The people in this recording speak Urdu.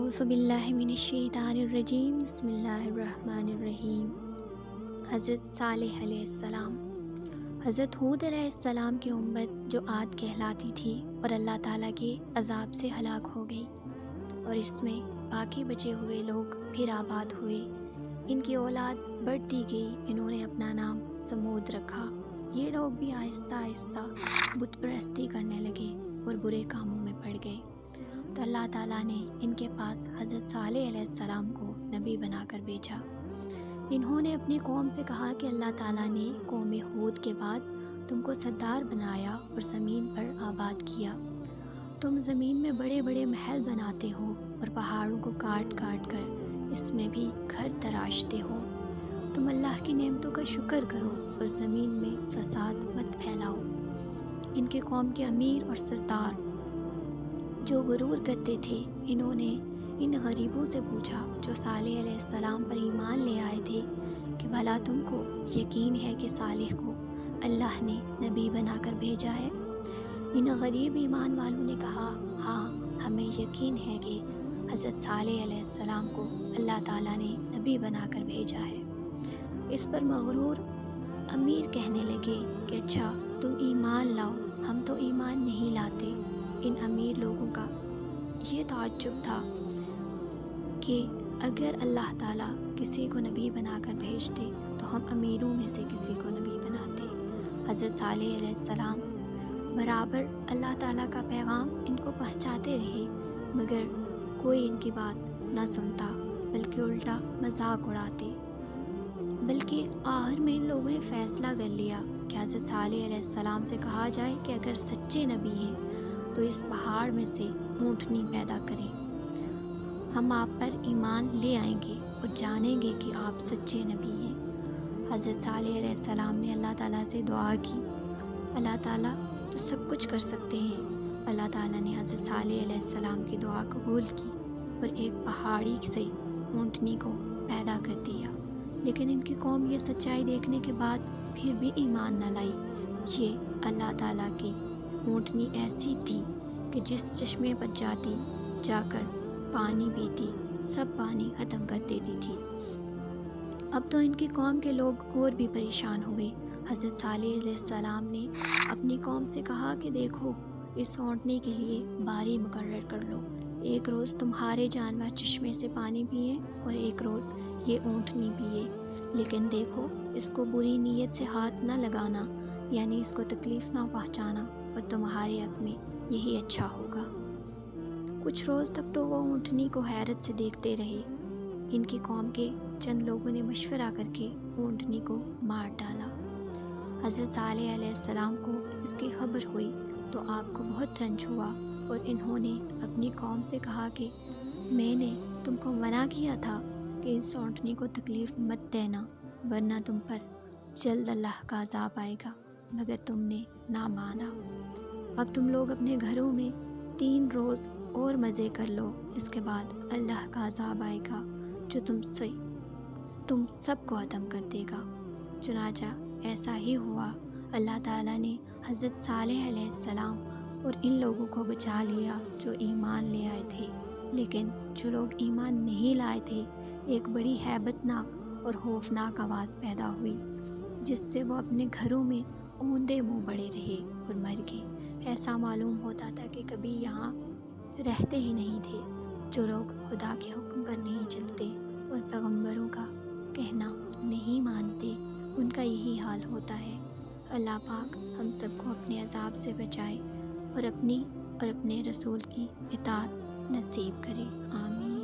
اعوذ باللہ من الشیطان الرجیم، بسم اللہ الرحمن الرحیم۔ حضرت صالح علیہ السلام۔ حضرت ہود علیہ السلام کی امت جو عاد کہلاتی تھی اور اللہ تعالیٰ کے عذاب سے ہلاک ہو گئی، اور اس میں باقی بچے ہوئے لوگ پھر آباد ہوئے۔ ان کی اولاد بڑھتی گئی، انہوں نے اپنا نام سمود رکھا۔ یہ لوگ بھی آہستہ آہستہ بت پرستی کرنے لگے اور برے کاموں میں پڑ گئے، تو اللہ تعالیٰ نے ان کے پاس حضرت صالح علیہ السلام کو نبی بنا کر بھیجا۔ انہوں نے اپنی قوم سے کہا کہ اللہ تعالیٰ نے قوم ہود کے بعد تم کو سردار بنایا اور زمین پر آباد کیا۔ تم زمین میں بڑے بڑے محل بناتے ہو اور پہاڑوں کو کاٹ کاٹ کر اس میں بھی گھر تراشتے ہو۔ تم اللہ کی نعمتوں کا شکر کرو اور زمین میں فساد مت پھیلاؤ۔ ان کے قوم کے امیر اور سردار جو غرور کرتے تھے، انہوں نے ان غریبوں سے پوچھا جو صالح علیہ السلام پر ایمان لے آئے تھے کہ بھلا تم کو یقین ہے کہ صالح کو اللہ نے نبی بنا کر بھیجا ہے؟ ان غریب ایمان والوں نے کہا، ہاں ہمیں یقین ہے کہ حضرت صالح علیہ السلام کو اللہ تعالیٰ نے نبی بنا کر بھیجا ہے۔ اس پر مغرور امیر کہنے لگے کہ اچھا تم ایمان لاؤ، ہم تو ایمان نہیں لاتے۔ ان امیر لوگوں کا یہ تعجب تھا کہ اگر اللہ تعالیٰ کسی کو نبی بنا کر بھیجتے تو ہم امیروں میں سے کسی کو نبی بناتے۔ حضرت صالح علیہ السلام برابر اللہ تعالیٰ کا پیغام ان کو پہنچاتے رہے، مگر کوئی ان کی بات نہ سنتا، بلکہ الٹا مذاق اڑاتے۔ بلکہ آخر میں ان لوگوں نے فیصلہ کر لیا کہ حضرت صالح علیہ السلام سے کہا جائے کہ اگر سچے نبی ہیں تو اس پہاڑ میں سے اونٹنی پیدا کریں، ہم آپ پر ایمان لے آئیں گے اور جانیں گے کہ آپ سچے نبی ہیں۔ حضرت صالح علیہ السلام نے اللہ تعالیٰ سے دعا کی، اللہ تعالیٰ تو سب کچھ کر سکتے ہیں۔ اللہ تعالیٰ نے حضرت صالح علیہ السلام کی دعا قبول کی اور ایک پہاڑی سے اونٹنی کو پیدا کر دیا، لیکن ان کی قوم یہ سچائی دیکھنے کے بعد پھر بھی ایمان نہ لائی۔ یہ اللہ تعالیٰ کی اونٹنی ایسی تھی کہ جس چشمے پر جاتی جا کر پانی پیتی، سب پانی ختم کر دیتی تھی۔ اب تو ان کی قوم کے لوگ اور بھی پریشان ہوئے۔ حضرت صالح علیہ السلام نے اپنی قوم سے کہا کہ دیکھو، اس اونٹنی کے لیے باری مقرر کر لو، ایک روز تمہارے جانور چشمے سے پانی پیئے اور ایک روز یہ اونٹنی پیئے، لیکن دیکھو اس کو بری نیت سے ہاتھ نہ لگانا، یعنی اس کو تکلیف نہ پہنچانا، اور تمہارے حق میں یہی اچھا ہوگا۔ کچھ روز تک تو وہ اونٹنی کو حیرت سے دیکھتے رہے۔ ان کی قوم کے چند لوگوں نے مشورہ کر کے اونٹنی کو مار ڈالا۔ حضرت صالح علیہ السلام کو اس کی خبر ہوئی تو آپ کو بہت رنج ہوا، اور انہوں نے اپنی قوم سے کہا کہ میں نے تم کو منع کیا تھا کہ اس اونٹنی کو تکلیف مت دینا، ورنہ تم پر جلد اللہ کا عذاب آئے گا، مگر تم نے نہ مانا۔ اب تم لوگ اپنے گھروں میں 3 روز اور مزے کر لو، اس کے بعد اللہ کا عذاب آئے گا جو تم سب کو ختم کر دے گا۔ چنانچہ ایسا ہی ہوا۔ اللہ تعالیٰ نے حضرت صالح علیہ السلام اور ان لوگوں کو بچا لیا جو ایمان لے آئے تھے، لیکن جو لوگ ایمان نہیں لائے تھے، ایک بڑی ہیبت ناک اور خوفناک آواز پیدا ہوئی، جس سے وہ اپنے گھروں میں اوندے منہ پڑے رہے اور مر گئے۔ ایسا معلوم ہوتا تھا کہ کبھی یہاں رہتے ہی نہیں تھے۔ جو لوگ خدا کے حکم پر نہیں چلتے اور پیغمبروں کا کہنا نہیں مانتے، ان کا یہی حال ہوتا ہے۔ اللہ پاک ہم سب کو اپنے عذاب سے بچائے اور اپنی اور اپنے رسول کی اطاعت نصیب کرے، آمین۔